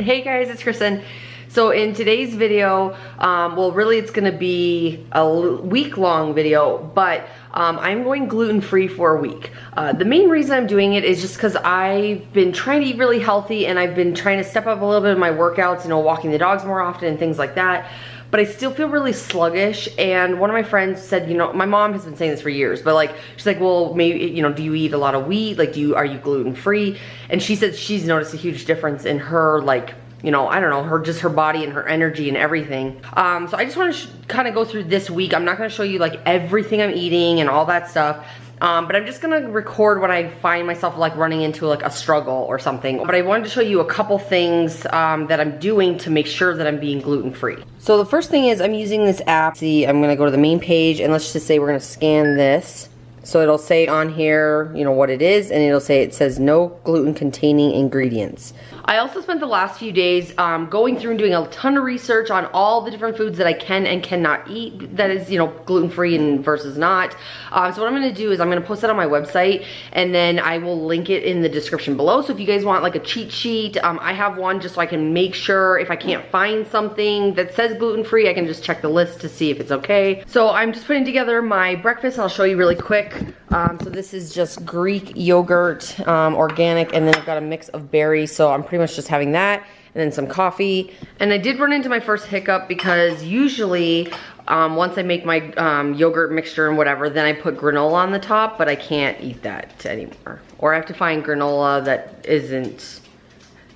Hey guys, it's Kristin. So in today's video, well really it's gonna be a week-long video, but I'm going gluten-free for a week. The main reason I'm doing it is just because I've been trying to eat really healthy and I've been trying to step up a little bit of my workouts, you know, walking the dogs more often and things like that. But I still feel really sluggish, and one of my friends said, you know, my mom has been saying this for years, but like, she's like, well, maybe, you know, do you eat a lot of wheat? Like, are you gluten-free? And she said she's noticed a huge difference in her, like, you know, I don't know, her body and her energy and everything. So I just want to kind of go through this week. I'm not going to show you like everything I'm eating and all that stuff. But I'm just gonna record when I find myself like running into like a struggle or something. But I wanted to show you a couple things that I'm doing to make sure that I'm being gluten-free. So the first thing is I'm using this app. See, I'm gonna go to the main page and let's just say we're gonna scan this. So it'll say on here, you know, what it is, and it'll say, it says no gluten containing ingredients. I also spent the last few days going through and doing a ton of research on all the different foods that I can and cannot eat that is, you know, gluten-free and versus not. So what I'm gonna do is I'm gonna post it on my website and then I will link it in the description below. So if you guys want like a cheat sheet, I have one just so I can make sure if I can't find something that says gluten-free, I can just check the list to see if it's okay. So I'm just putting together my breakfast. I'll show you really quick. So this is just Greek yogurt, organic, and then I've got a mix of berries, so I'm pretty much just having that, and then some coffee. And I did run into my first hiccup because usually once I make my yogurt mixture and whatever, then I put granola on the top, but I can't eat that anymore. Or I have to find granola that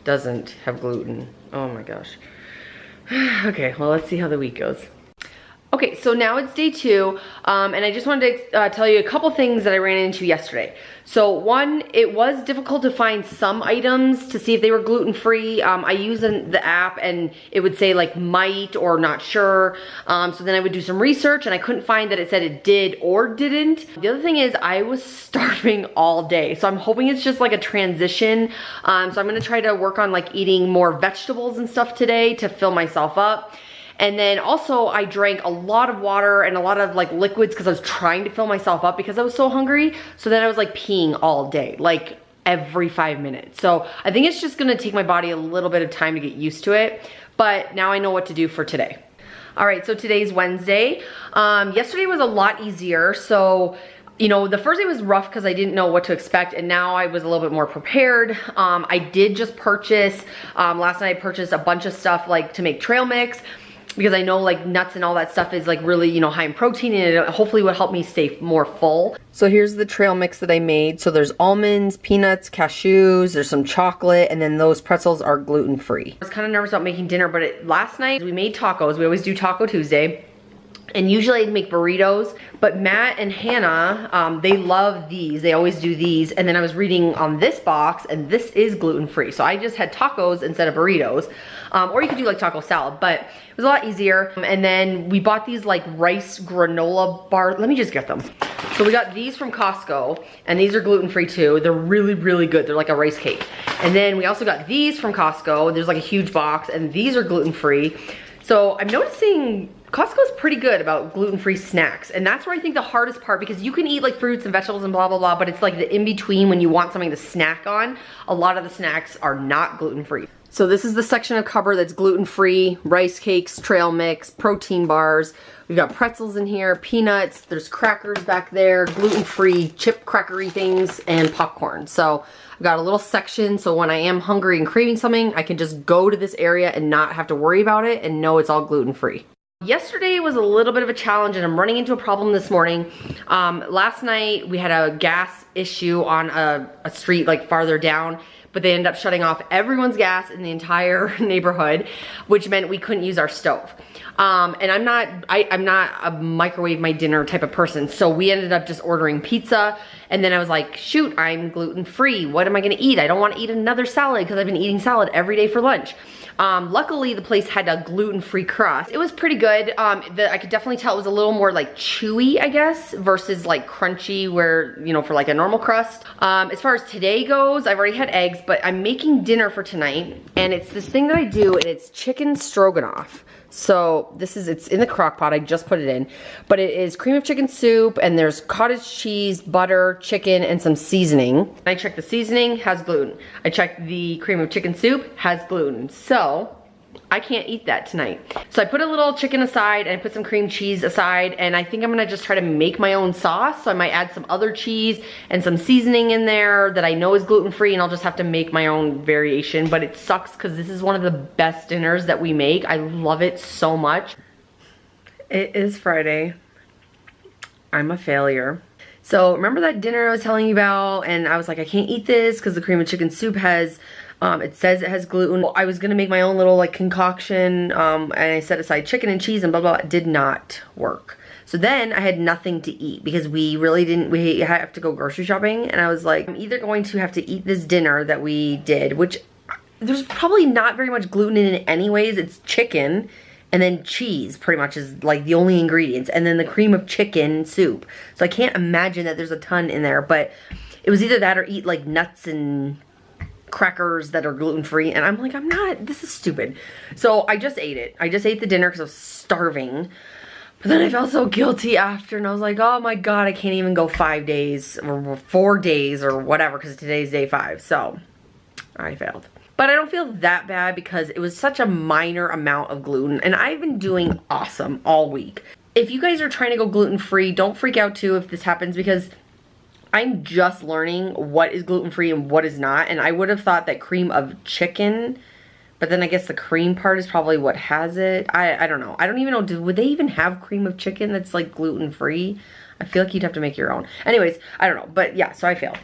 doesn't have gluten. Oh my gosh. Okay, well let's see how the week goes. Okay, so now it's day 2, and I just wanted to tell you a couple things that I ran into yesterday. So one, it was difficult to find some items to see if they were gluten-free. I used the app and it would say like might or not sure. So then I would do some research and I couldn't find that it said it did or didn't. The other thing is I was starving all day. So I'm hoping it's just like a transition. So I'm gonna try to work on like eating more vegetables and stuff today to fill myself up. And then also I drank a lot of water and a lot of like liquids because I was trying to fill myself up because I was so hungry. So then I was like peeing all day, like every 5 minutes. So I think it's just gonna take my body a little bit of time to get used to it. But now I know what to do for today. All right, so today's Wednesday. Yesterday was a lot easier. So, you know, the first day was rough because I didn't know what to expect, and now I was a little bit more prepared. I did just purchase, last night I purchased a bunch of stuff like to make trail mix, because I know like nuts and all that stuff is like really, you know, high in protein, and it hopefully will help me stay more full. So here's the trail mix that I made. So there's almonds, peanuts, cashews, there's some chocolate, and then those pretzels are gluten-free. I was kind of nervous about making dinner, but last night we made tacos. We always do Taco Tuesday. And usually I'd make burritos, but Matt and Hannah, they love these. They always do these. And then I was reading on this box, and this is gluten-free. So I just had tacos instead of burritos. Or you could do like taco salad, but it was a lot easier. And then we bought these like rice granola bars. Let me just get them. So we got these from Costco, and these are gluten-free too. They're really, really good. They're like a rice cake. And then we also got these from Costco. There's like a huge box, and these are gluten-free. So I'm noticing Costco's pretty good about gluten-free snacks, and that's where I think the hardest part, because you can eat like fruits and vegetables and blah, blah, blah, but it's like the in-between when you want something to snack on. A lot of the snacks are not gluten-free. So this is the section of cupboard that's gluten-free, rice cakes, trail mix, protein bars. We've got pretzels in here, peanuts, there's crackers back there, gluten-free chip crackery things, and popcorn. So I've got a little section, so when I am hungry and craving something, I can just go to this area and not have to worry about it and know it's all gluten-free. Yesterday was a little bit of a challenge, and I'm running into a problem this morning. Last night we had a gas issue on a street like farther down, but they ended up shutting off everyone's gas in the entire neighborhood, which meant we couldn't use our stove. And I'm not a microwave my dinner type of person, so we ended up just ordering pizza. And then I was like, shoot, I'm gluten-free. What am I gonna eat? I don't wanna eat another salad because I've been eating salad every day for lunch. Luckily, the place had a gluten-free crust. It was pretty good. I could definitely tell it was a little more like chewy, I guess, versus like crunchy where, you know, for like a normal crust. As far as today goes, I've already had eggs, but I'm making dinner for tonight, and it's this thing that I do, and it's chicken stroganoff. So it's in the crock pot, I just put it in, but it is cream of chicken soup, and there's cottage cheese, butter, chicken, and some seasoning. I checked the seasoning, has gluten. I checked the cream of chicken soup, has gluten. So I can't eat that tonight. So I put a little chicken aside and I put some cream cheese aside, and I think I'm gonna just try to make my own sauce. So I might add some other cheese and some seasoning in there that I know is gluten-free, and I'll just have to make my own variation. But it sucks because this is one of the best dinners that we make. I love it so much. It is Friday. I'm a failure. So remember that dinner I was telling you about, and I was like, I can't eat this because the cream of chicken soup has it says it has gluten. I was gonna make my own little like concoction, and I set aside chicken and cheese and blah blah. It did not work. So then I had nothing to eat because we have to go grocery shopping, and I was like, I'm either going to have to eat this dinner that we did, which there's probably not very much gluten in it anyways. It's chicken and then cheese pretty much is like the only ingredients, and then the cream of chicken soup. So I can't imagine that there's a ton in there, but it was either that or eat like nuts and crackers that are gluten-free, and I'm like, this is stupid. So I just ate it. I just ate the dinner because I was starving. But then I felt so guilty after, and I was like, oh my god, I can't even go 5 days or 4 days or whatever because today's day 5. So I failed. But I don't feel that bad because it was such a minor amount of gluten, and I've been doing awesome all week. If you guys are trying to go gluten-free, don't freak out too if this happens, because I'm just learning what is gluten-free and what is not, and I would have thought that cream of chicken, but then I guess the cream part is probably what has it. I don't know. I don't even know, would they even have cream of chicken that's like gluten-free? I feel like you'd have to make your own. Anyways, I don't know, but yeah, so I failed.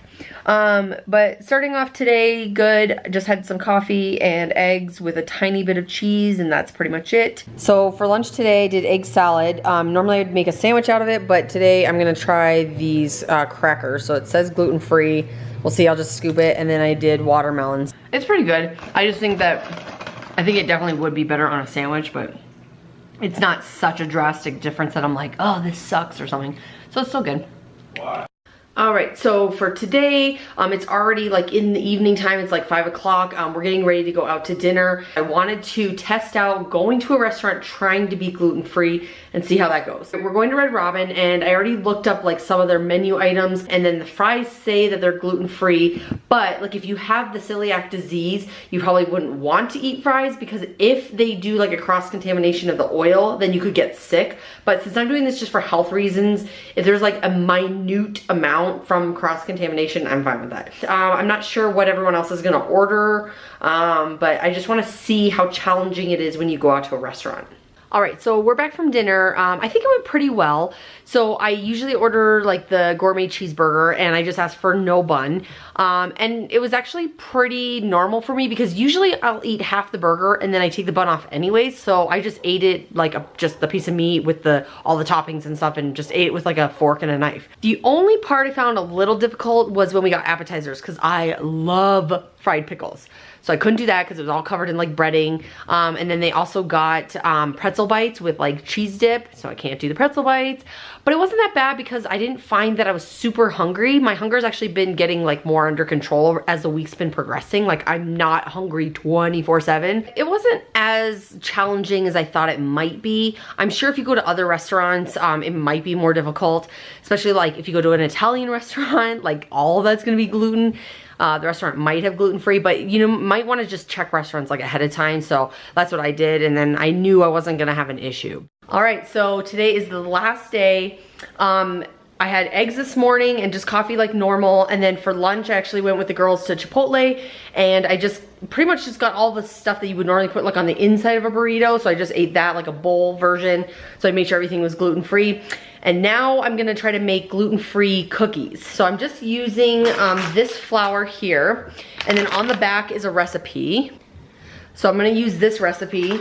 But starting off today, good. Just had some coffee and eggs with a tiny bit of cheese, and that's pretty much it. So for lunch today, I did egg salad. Normally I'd make a sandwich out of it, but today I'm gonna try these crackers. So it says gluten-free. We'll see, I'll just scoop it, and then I did watermelons. It's pretty good. I just think it definitely would be better on a sandwich, but it's not such a drastic difference that I'm like, oh, this sucks or something. So it's still good. Wow. All right, so for today, it's already like in the evening time. It's like 5 o'clock. We're getting ready to go out to dinner. I wanted to test out going to a restaurant trying to be gluten-free and see how that goes. We're going to Red Robin, and I already looked up like some of their menu items, and then the fries say that they're gluten-free, but like if you have the celiac disease, you probably wouldn't want to eat fries, because if they do like a cross-contamination of the oil, then you could get sick. But since I'm doing this just for health reasons, if there's like a minute amount from cross-contamination, I'm fine with that. I'm not sure what everyone else is gonna order, but I just wanna see how challenging it is when you go out to a restaurant. All right, so we're back from dinner. I think it went pretty well. So I usually order like the gourmet cheeseburger, and I just asked for no bun. And it was actually pretty normal for me, because usually I'll eat half the burger and then I take the bun off anyways. So I just ate it like just the piece of meat with all the toppings and stuff, and just ate it with like a fork and a knife. The only part I found a little difficult was when we got appetizers, because I love fried pickles. So I couldn't do that because it was all covered in like breading. And then they also got pretzel bites with like cheese dip. So I can't do the pretzel bites. But it wasn't that bad because I didn't find that I was super hungry. My hunger's actually been getting like more under control as the week's been progressing. Like I'm not hungry 24/7. It wasn't as challenging as I thought it might be. I'm sure if you go to other restaurants, it might be more difficult. Especially like if you go to an Italian restaurant, like all that's gonna be gluten. The restaurant might have gluten-free, but you might want to just check restaurants like ahead of time. So that's what I did, and then I knew I wasn't gonna have an issue. All right, so today is the last day. I had eggs this morning and just coffee like normal, and then for lunch I actually went with the girls to Chipotle, and I just pretty much just got all the stuff that you would normally put like on the inside of a burrito. So I just ate that, like a bowl version. So I made sure everything was gluten-free. And now I'm gonna try to make gluten-free cookies. So I'm just using this flour here, and then on the back is a recipe. So I'm gonna use this recipe.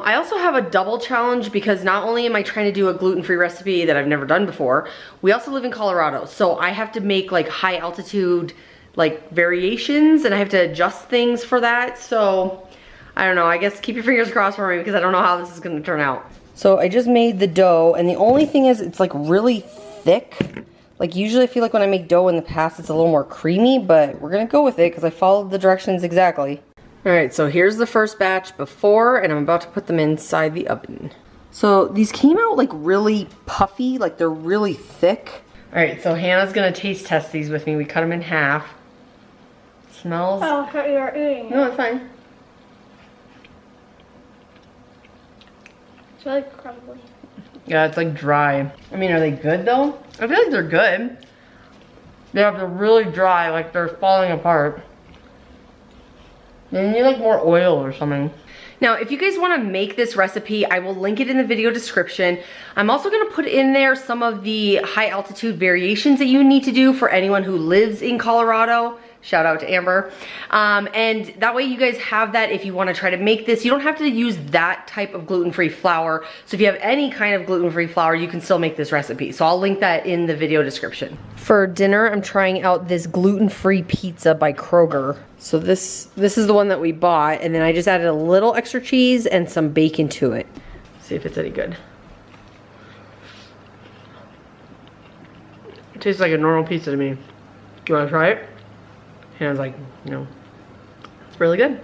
I also have a double challenge, because not only am I trying to do a gluten-free recipe that I've never done before, we also live in Colorado. So I have to make like high altitude like variations, and I have to adjust things for that. So I don't know, I guess keep your fingers crossed for me, because I don't know how this is gonna turn out. So I just made the dough, and the only thing is it's like really thick. Like usually I feel like when I make dough in the past it's a little more creamy, but we're gonna go with it because I followed the directions exactly. All right, so here's the first batch before, and I'm about to put them inside the oven. So these came out like really puffy, like they're really thick. All right, so Hannah's gonna taste test these with me. We cut them in half. Smells. Oh, I thought you were eating it. No, it's fine. It's really crumbly. Yeah, it's like dry. I mean, are they good though? I feel like they're good. Yeah, they're really dry, like they're falling apart. They need like more oil or something. Now, if you guys want to make this recipe, I will link it in the video description. I'm also going to put in there some of the high altitude variations that you need to do for anyone who lives in Colorado. Shout out to Amber. And that way you guys have that if you want to try to make this. You don't have to use that type of gluten-free flour. So if you have any kind of gluten-free flour, you can still make this recipe. So I'll link that in the video description. For dinner, I'm trying out this gluten-free pizza by Kroger. So this is the one that we bought, and then I just added a little extra cheese and some bacon to it. See if it's any good. It tastes like a normal pizza to me. You want to try it? And I was like, no, it's really good.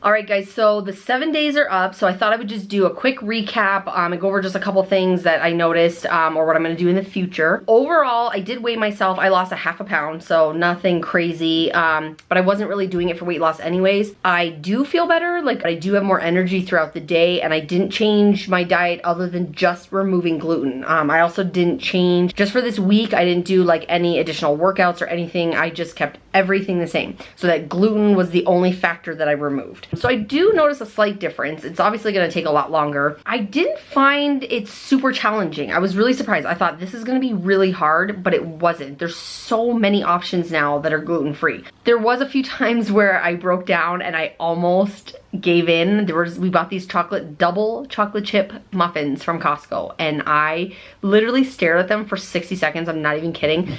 All right, guys, so the 7 days are up, so I thought I would just do a quick recap and go over just a couple things that I noticed or what I'm gonna do in the future. Overall, I did weigh myself. I lost a half a pound, so nothing crazy, but I wasn't really doing it for weight loss anyways. I do feel better, like I do have more energy throughout the day, and I didn't change my diet other than just removing gluten. I also didn't change, just for this week, I didn't do like any additional workouts or anything. I just kept everything the same, so that gluten was the only factor that I removed. So I do notice a slight difference. It's obviously gonna take a lot longer. I didn't find it super challenging. I was really surprised. I thought this is gonna be really hard, but it wasn't. There's so many options now that are gluten-free. There was a few times where I broke down and I almost gave in. We bought these double chocolate chip muffins from Costco, and I literally stared at them for 60 seconds. I'm not even kidding.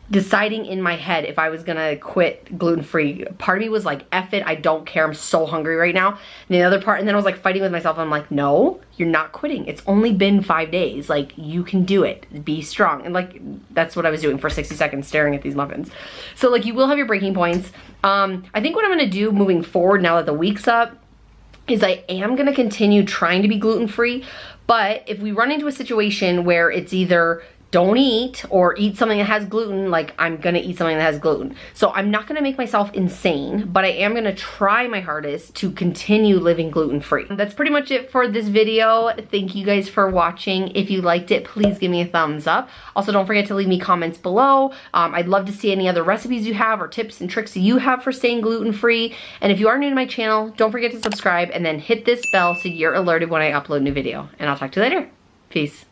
Deciding in my head if I was gonna quit gluten-free. Part of me was like, F it, I don't care, I'm so hungry right now. And the other part, and then I was like fighting with myself. I'm like, no, you're not quitting. It's only been 5 days. Like, you can do it, be strong. And like, that's what I was doing for 60 seconds, staring at these muffins. So like, you will have your breaking points. I think what I'm gonna do moving forward now that the week's up is I am gonna continue trying to be gluten-free, but if we run into a situation where it's either don't eat or eat something that has gluten, like I'm gonna eat something that has gluten. So I'm not gonna make myself insane, but I am gonna try my hardest to continue living gluten-free. That's pretty much it for this video. Thank you guys for watching. If you liked it, please give me a thumbs up. Also, don't forget to leave me comments below. I'd love to see any other recipes you have or tips and tricks you have for staying gluten-free. And if you are new to my channel, don't forget to subscribe and then hit this bell so you're alerted when I upload a new video. And I'll talk to you later. Peace.